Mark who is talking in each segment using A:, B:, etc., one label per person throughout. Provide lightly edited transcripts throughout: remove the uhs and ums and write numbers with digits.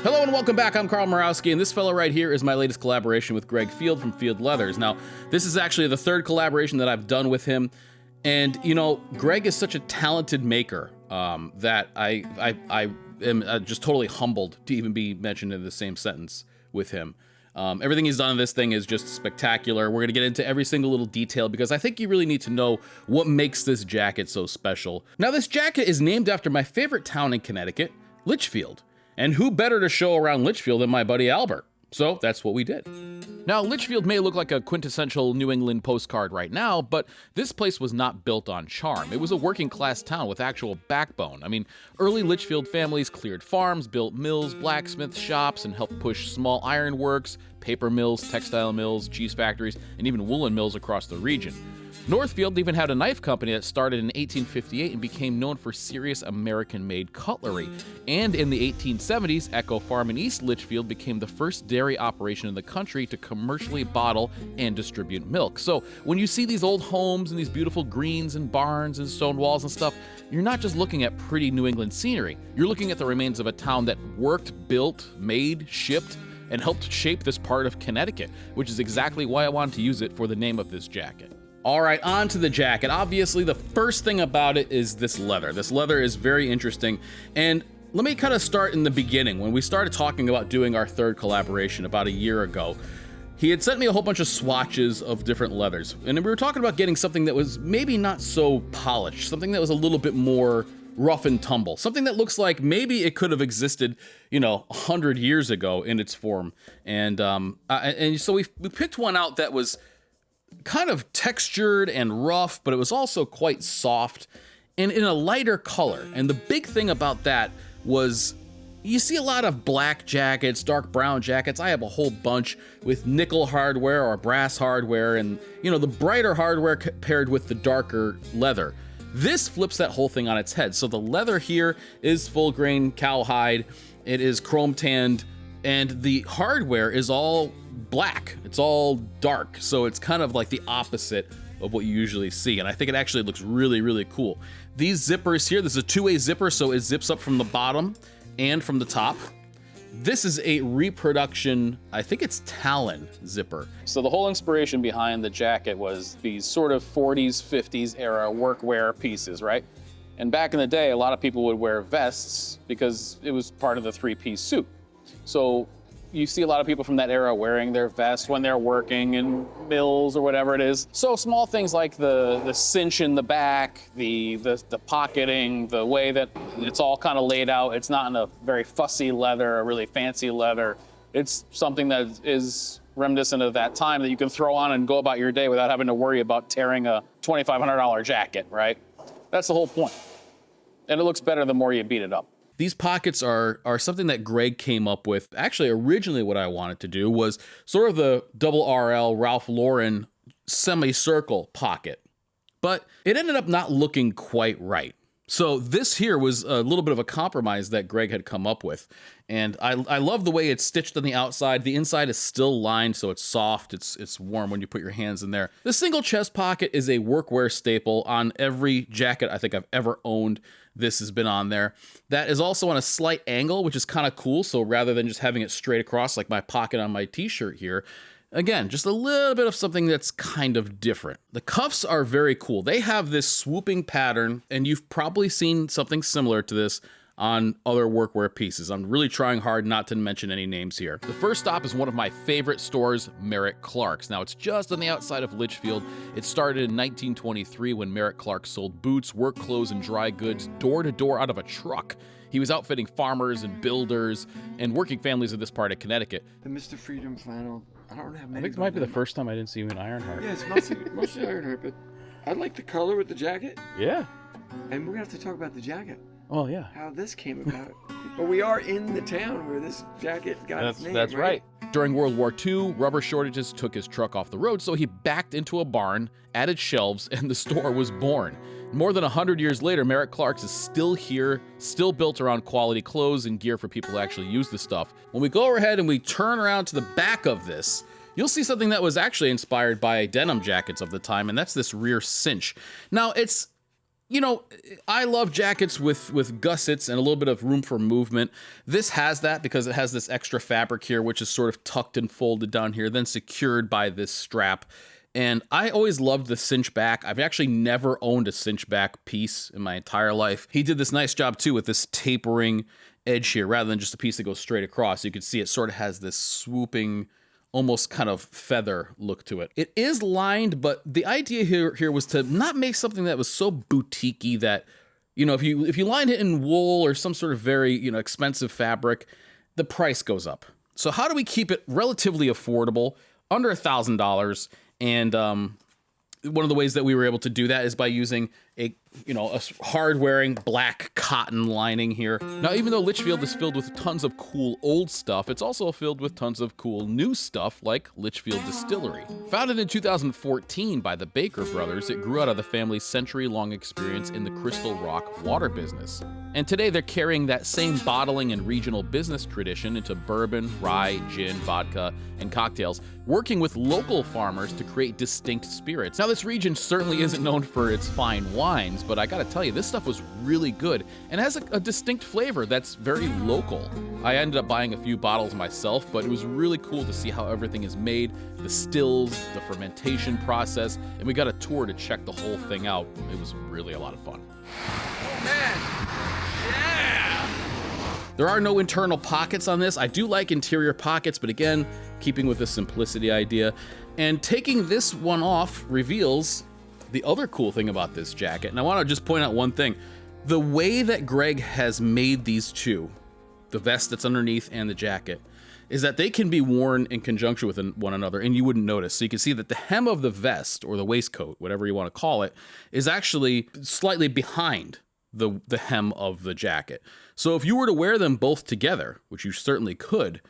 A: Hello and welcome back. I'm Carl Murawski, and this fellow right here is my latest collaboration with Greg Field from Field Leathers. Now, this is actually the third collaboration that I've done with him, and you know, Greg is such a talented maker that I am just totally humbled to even be mentioned in the same sentence with him. Everything he's done in this thing is just spectacular. We're gonna get into every single little detail because I think you really need to know what makes this jacket so special. Now, this jacket is named after my favorite town in Connecticut, Litchfield. And who better to show around Litchfield than my buddy Albert? So that's what we did. Now, Litchfield may look like a quintessential New England postcard right now, but this place was not built on charm. It was a working class town with actual backbone. I mean, early Litchfield families cleared farms, built mills, blacksmith shops, and helped push small ironworks, paper mills, textile mills, cheese factories, and even woolen mills across the region. Northfield even had a knife company that started in 1858 and became known for serious American-made cutlery. And in the 1870s, Echo Farm in East Litchfield became the first dairy operation in the country to commercially bottle and distribute milk. So when you see these old homes and these beautiful greens and barns and stone walls and stuff, you're not just looking at pretty New England scenery. You're looking at the remains of a town that worked, built, made, shipped, and helped shape this part of Connecticut, which is exactly why I wanted to use it for the name of this jacket. All right, on to the jacket. Obviously, the first thing about it is this leather. This leather is very interesting. And let me kind of start in the beginning. When we started talking about doing our third collaboration about a year ago, he had sent me a whole bunch of swatches of different leathers. And we were talking about getting something that was maybe not so polished, something that was a little bit more rough and tumble, something that looks like maybe it could have existed, 100 years ago in its form. And so we picked one out that was kind of textured and rough, but it was also quite soft and in a lighter color. And the big thing about that was you see a lot of black jackets, dark brown jackets. I have a whole bunch with nickel hardware or brass hardware and, the brighter hardware paired with the darker leather. This flips that whole thing on its head. So the leather here is full grain cowhide. It is chrome tanned, and the hardware is all black. It's all dark. So it's kind of like the opposite of what you usually see. And I think it actually looks really, really cool. These zippers here, this is a two-way zipper, so it zips up from the bottom and from the top. This is a reproduction, I think it's Talon zipper. So the whole inspiration behind the jacket was these sort of 40s, 50s era workwear pieces, right? And back in the day, a lot of people would wear vests because it was part of the three-piece suit. So you see a lot of people from that era wearing their vests when they're working in mills or whatever it is. So small things like the cinch in the back, the pocketing, the way that it's all kind of laid out. It's not in a very fussy leather, a really fancy leather. It's something that is reminiscent of that time that you can throw on and go about your day without having to worry about tearing a $2,500 jacket, right? That's the whole point. And it looks better the more you beat it up. These pockets are something that Greg came up with. Actually, originally what I wanted to do was sort of the double RL Ralph Lauren semicircle pocket, but it ended up not looking quite right. So this here was a little bit of a compromise that Greg had come up with. And I love the way it's stitched on the outside. The inside is still lined, so it's soft, it's warm when you put your hands in there. The single chest pocket is a workwear staple on every jacket I think I've ever owned. This has been on there. That is also on a slight angle, which is kind of cool. So rather than just having it straight across like my pocket on my t-shirt here, again, just a little bit of something that's kind of different. The cuffs are very cool. They have this swooping pattern, and you've probably seen something similar to this on other workwear pieces. I'm really trying hard not to mention any names here. The first stop is one of my favorite stores, Meritt Clark's. Now, it's just on the outside of Litchfield. It started in 1923 when Meritt Clark sold boots, work clothes, and dry goods door to door out of a truck. He was outfitting farmers and builders and working families in this part of Connecticut.
B: The Mr. Freedom flannel. I don't have many.
A: I think it might be the first time I didn't see you in Ironheart.
B: Yeah, it's mostly Ironheart, but I like the color with the jacket.
A: Yeah.
B: And we're gonna have to talk about the jacket.
A: Oh yeah.
B: How this came about. But we are in the town where this jacket got its name.
A: That's right. During World War II, rubber shortages took his truck off the road, so he backed into a barn, added shelves, and the store was born. More than 100 years later, Meritt Clark's is still here, still built around quality clothes and gear for people who actually use the stuff. When we go ahead and we turn around to the back of this, you'll see something that was actually inspired by denim jackets of the time, and that's this rear cinch. Now, it's you know, I love jackets with gussets and a little bit of room for movement. This has that because it has this extra fabric here, which is sort of tucked and folded down here, then secured by this strap. And I always loved the cinch back. I've actually never owned a cinch back piece in my entire life. He did this nice job too with this tapering edge here, rather than just a piece that goes straight across. You can see it sort of has this swooping, almost kind of feather look to it. It is lined, but the idea here was to not make something that was so boutique-y that, you know, if you lined it in wool or some sort of very, you know, expensive fabric, the price goes up. So how do we keep it relatively affordable, under $1,000? And one of the ways that we were able to do that is by using a hard-wearing black cotton lining here. Now, even though Litchfield is filled with tons of cool old stuff, it's also filled with tons of cool new stuff like Litchfield Distillery. Founded in 2014 by the Baker brothers, it grew out of the family's century-long experience in the Crystal Rock water business. And today they're carrying that same bottling and regional business tradition into bourbon, rye, gin, vodka, and cocktails, working with local farmers to create distinct spirits. Now, this region certainly isn't known for its fine wines, but I gotta tell you, this stuff was really good and has a distinct flavor that's very local. I ended up buying a few bottles myself, but it was really cool to see how everything is made, the stills, the fermentation process, and we got a tour to check the whole thing out. It was really a lot of fun.
B: Oh, man. Yeah.
A: There are no internal pockets on this. I do like interior pockets, but again, keeping with the simplicity idea. And taking this one off reveals the other cool thing about this jacket. And I want to just point out one thing. The way that Greg has made these two, the vest that's underneath and the jacket, is that they can be worn in conjunction with one another and you wouldn't notice. So you can see that the hem of the vest, or the waistcoat, whatever you want to call it, is actually slightly behind the hem of the jacket. So if you were to wear them both together, which you certainly could,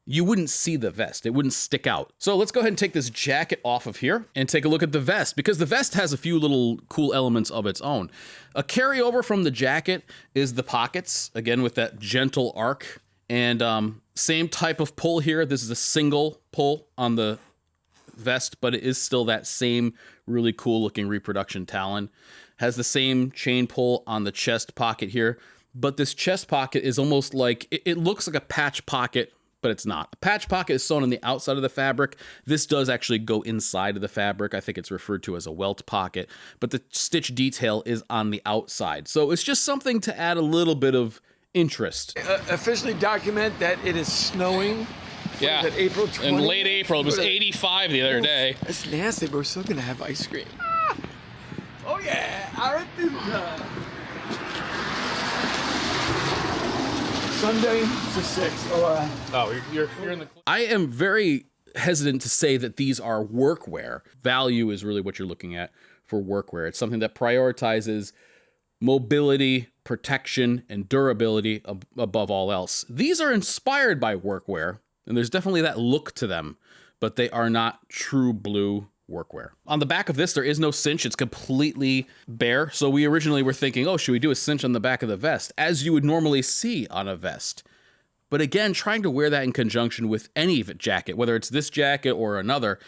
A: you wouldn't see the vest. It wouldn't stick out. So let's go ahead and take this jacket off of here and take a look at the vest, because the vest has a few little cool elements of its own. A carryover from the jacket is the pockets, again with that gentle arc, and same type of pull here. This is a single pull on the vest, but it is still that same really cool looking reproduction talon. Has the same chain pull on the chest pocket here, but this chest pocket is almost like, it looks like a patch pocket, but it's not. A patch pocket is sewn on the outside of the fabric. This does actually go inside of the fabric. I think it's referred to as a welt pocket, but the stitch detail is on the outside. So it's just something to add a little bit of interest.
B: Officially document that it is snowing.
A: Yeah,
B: that April 20th?
A: In late April. It was 85 the other day.
B: That's nasty, but we're still gonna have ice cream. Oh yeah, Arethusa. Sunday to 6.
A: Oh, you're in the... I am very hesitant to say that these are workwear. Value is really what you're looking at for workwear. It's something that prioritizes mobility, protection, and durability above all else. These are inspired by workwear, and there's definitely that look to them, but they are not true blue workwear. On the back of this, there is no cinch. It's completely bare. So we originally were thinking, oh, should we do a cinch on the back of the vest, as you would normally see on a vest? But again, trying to wear that in conjunction with any jacket, whether it's this jacket or another,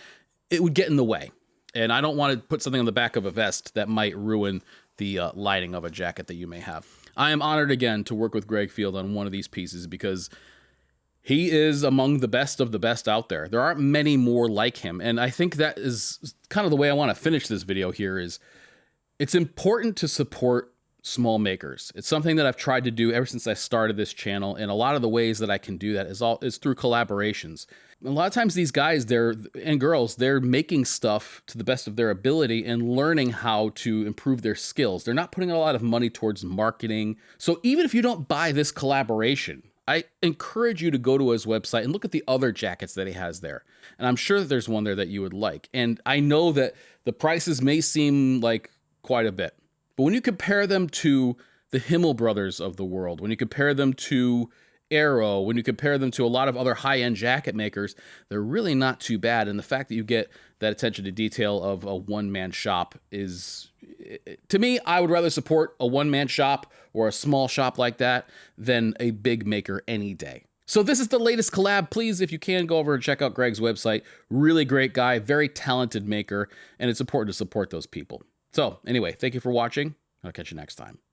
A: it would get in the way. And I don't want to put something on the back of a vest that might ruin the lining of a jacket that you may have. I am honored again to work with Greg Field on one of these pieces, because he is among the best of the best out there. There aren't many more like him. And I think that is kind of the way I want to finish this video here. Is it's important to support small makers. It's something that I've tried to do ever since I started this channel. And a lot of the ways that I can do that is through collaborations. A lot of times these guys and girls, they're making stuff to the best of their ability and learning how to improve their skills. They're not putting a lot of money towards marketing. So even if you don't buy this collaboration, I encourage you to go to his website and look at the other jackets that he has there. And I'm sure that there's one there that you would like. And I know that the prices may seem like quite a bit, but when you compare them to the Himmel brothers of the world, when you compare them to Arrow, when you compare them to a lot of other high-end jacket makers, they're really not too bad. And the fact that you get that attention to detail of a one-man shop is, to me, I would rather support a one-man shop or a small shop like that than a big maker any day. So this is the latest collab. Please, if you can, go over and check out Greg's website. Really great guy, very talented maker, and it's important to support those people. So anyway, thank you for watching. I'll catch you next time.